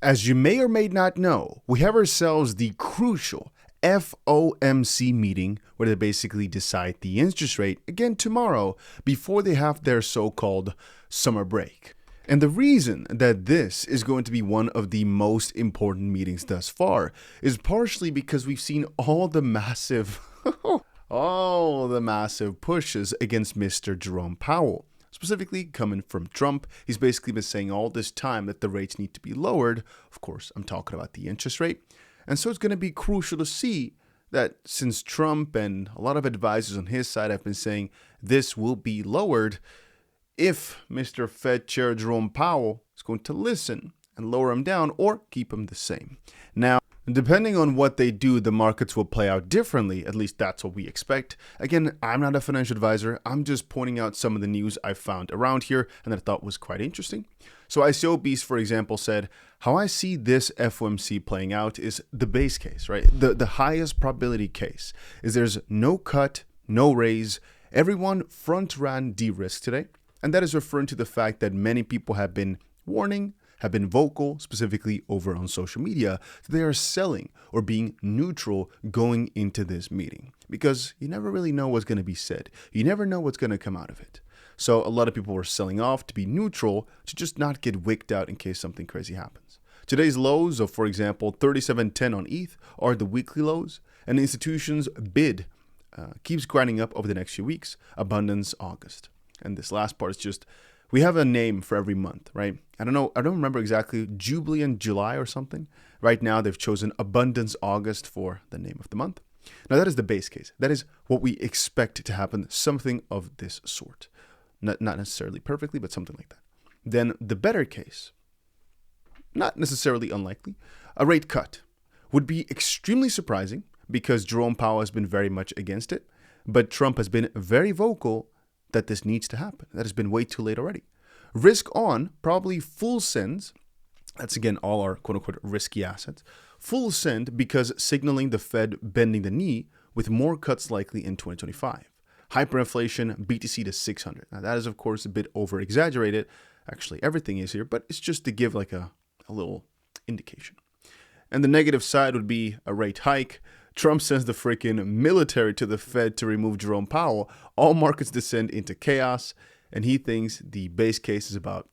As you may or may not know, we have ourselves the crucial FOMC meeting where they basically decide the interest rate again tomorrow before they have their so-called summer break. And the reason that this is going to be one of the most important meetings thus far is partially because we've seen all the massive pushes against Mr. Jerome Powell. Specifically coming from Trump. He's basically been saying all this time that the rates need to be lowered. Of course, I'm talking about the interest rate. And so it's going to be crucial to see that since Trump and a lot of advisors on his side have been saying this will be lowered, if Mr. Fed Chair Jerome Powell is going to listen and lower him down or keep him the same. Now, depending on what they do, the markets will play out differently. At least that's what we expect. Again, I'm not a financial advisor. I'm just pointing out some of the news I found around here and that I thought was quite interesting. So 𝗖𝗢𝗪𝗏, for example, said, how I see this FOMC playing out is the base case, right? The highest probability case is there's no cut, no raise. Everyone front ran de-risk today. And that is referring to the fact that many people have been warning, have been vocal, specifically over on social media, that they are selling or being neutral going into this meeting. Because you never really know what's going to be said. You never know what's going to come out of it. So a lot of people were selling off to be neutral, to just not get wicked out in case something crazy happens. Today's lows of, for example, 37.10 on ETH are the weekly lows, and the institution's bid keeps grinding up over the next few weeks. Abundance August. And this last part is just, we have a name for every month, right? I don't remember exactly, Jubilee in July or something. Right now, they've chosen Abundance August for the name of the month. Now, that is the base case. That is what we expect to happen, something of this sort. Not necessarily perfectly, but something like that. Then the better case, not necessarily unlikely, a rate cut would be extremely surprising because Jerome Powell has been very much against it, but Trump has been very vocal that this needs to happen. That has been way too late already. Risk on, probably full sends. That's again all our quote-unquote risky assets. Full send because signaling the Fed bending the knee with more cuts likely in 2025. Hyperinflation, BTC to 600. Now that is of course a bit over-exaggerated. Actually everything is here, but it's just to give like a little indication. And the negative side would be a rate hike. Trump sends the freaking military to the Fed to remove Jerome Powell. All markets descend into chaos, and he thinks the base case is about,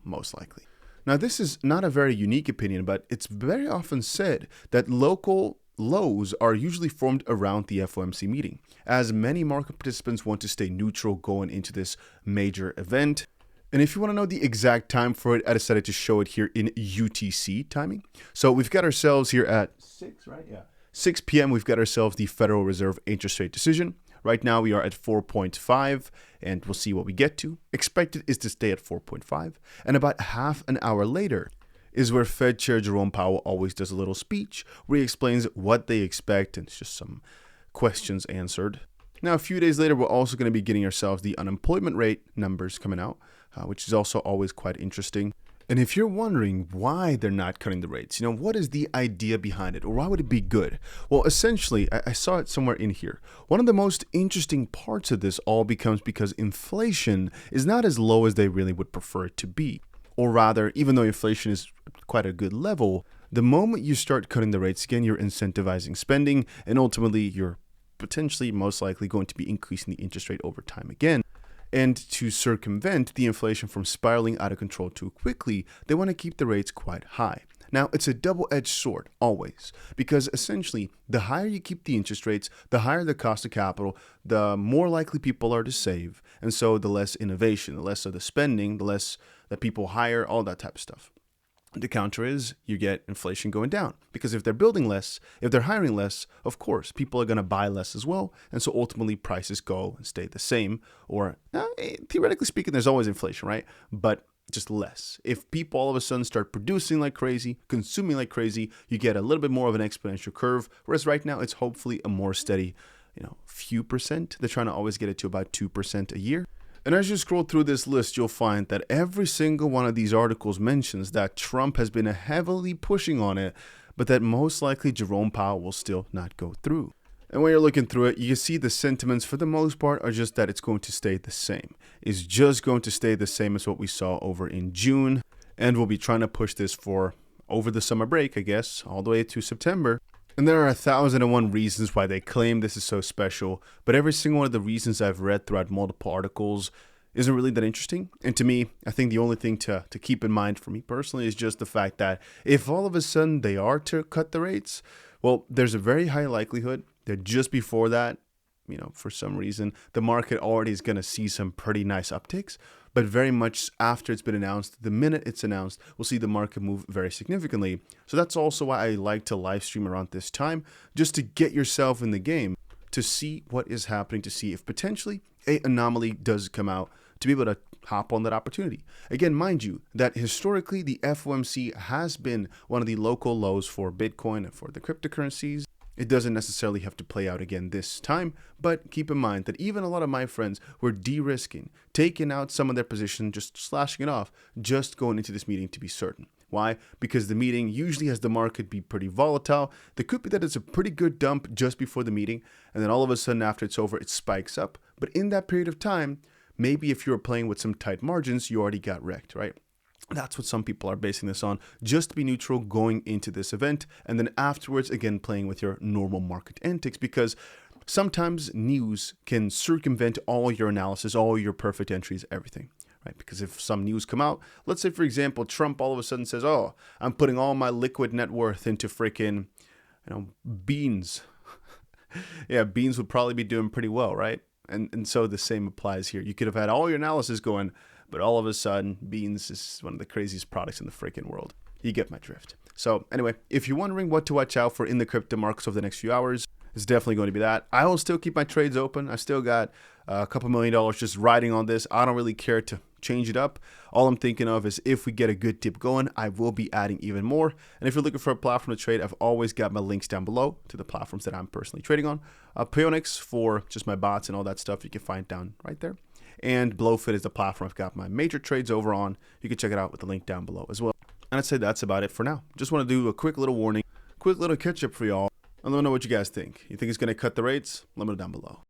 most likely. Now, this is not a very unique opinion, but it's very often said that local lows are usually formed around the FOMC meeting, as many market participants want to stay neutral going into this major event. And if you want to know the exact time for it, I decided to show it here in UTC timing. So we've got ourselves here at 6, right? Yeah. 6 p.m., we've got ourselves the Federal Reserve interest rate decision. Right now, we are at 4.5, and we'll see what we get to. Expected is to stay at 4.5. And about half an hour later is where Fed Chair Jerome Powell always does a little speech where he explains what they expect, and it's just some questions answered. Now, a few days later, we're also going to be getting ourselves the unemployment rate numbers coming out, which is also always quite interesting. And if you're wondering why they're not cutting the rates, what is the idea behind it, or why would it be good? Well, essentially, I saw it somewhere in here. One of the most interesting parts of this all becomes because inflation is not as low as they really would prefer it to be. Or rather, even though inflation is quite a good level, the moment you start cutting the rates again, you're incentivizing spending, and ultimately you're potentially most likely going to be increasing the interest rate over time again. And to circumvent the inflation from spiraling out of control too quickly, they want to keep the rates quite high. Now, it's a double-edged sword, always, because essentially, the higher you keep the interest rates, the higher the cost of capital, the more likely people are to save, and so the less innovation, the less of the spending, the less that people hire, all that type of stuff. The counter is you get inflation going down, because if they're building less, if they're hiring less, of course, people are going to buy less as well. And so ultimately prices go and stay the same, or theoretically speaking, there's always inflation, right? But just less. If people all of a sudden start producing like crazy, consuming like crazy, you get a little bit more of an exponential curve. Whereas right now it's hopefully a more steady, few percent. They're trying to always get it to about 2% a year. And as you scroll through this list, you'll find that every single one of these articles mentions that Trump has been heavily pushing on it, but that most likely Jerome Powell will still not go through. And when you're looking through it, you can see the sentiments for the most part are just that it's going to stay the same. It's just going to stay the same as what we saw over in June. And we'll be trying to push this for over the summer break, I guess, all the way to September. And there are 1,001 reasons why they claim this is so special, but every single one of the reasons I've read throughout multiple articles isn't really that interesting. And to me, I think the only thing to keep in mind for me personally is just the fact that if all of a sudden they are to cut the rates, well, there's a very high likelihood that just before that, for some reason, the market already is going to see some pretty nice upticks. But very much after it's been announced, the minute it's announced, we'll see the market move very significantly. So that's also why I like to live stream around this time, just to get yourself in the game, to see what is happening, to see if potentially an anomaly does come out, to be able to hop on that opportunity. Again, mind you, that historically the FOMC has been one of the local lows for Bitcoin and for the cryptocurrencies. It doesn't necessarily have to play out again this time, but keep in mind that even a lot of my friends were de-risking, taking out some of their position, just slashing it off, just going into this meeting to be certain. Why? Because the meeting usually has the market be pretty volatile. There could be that it's a pretty good dump just before the meeting, and then all of a sudden after it's over, it spikes up. But in that period of time, maybe if you were playing with some tight margins, you already got wrecked, right? That's what some people are basing this on, just to be neutral going into this event, and then afterwards, again, playing with your normal market antics, because sometimes news can circumvent all your analysis, all your perfect entries, everything, right? Because if some news come out, let's say, for example, Trump all of a sudden says, oh, I'm putting all my liquid net worth into freaking, beans. Yeah, beans would probably be doing pretty well, right? And so the same applies here. You could have had all your analysis going, but all of a sudden, beans is one of the craziest products in the freaking world. You get my drift. So anyway, if you're wondering what to watch out for in the crypto markets over the next few hours, it's definitely going to be that. I will still keep my trades open. I still got a couple $1 million just riding on this. I don't really care to change it up. All I'm thinking of is if we get a good dip going, I will be adding even more. And if you're looking for a platform to trade, I've always got my links down below to the platforms that I'm personally trading on. 𝗶𝘀𝘀𝗀𝗃 for just my bots and all that stuff you can find down right there. And BlowFit is the platform I've got my major trades over on. You can check it out with the link down below as well. And I'd say that's about it for now. Just want to do a quick little warning, quick little catch up for y'all. And let me know what you guys think. You think it's going to cut the rates? Let me know down below.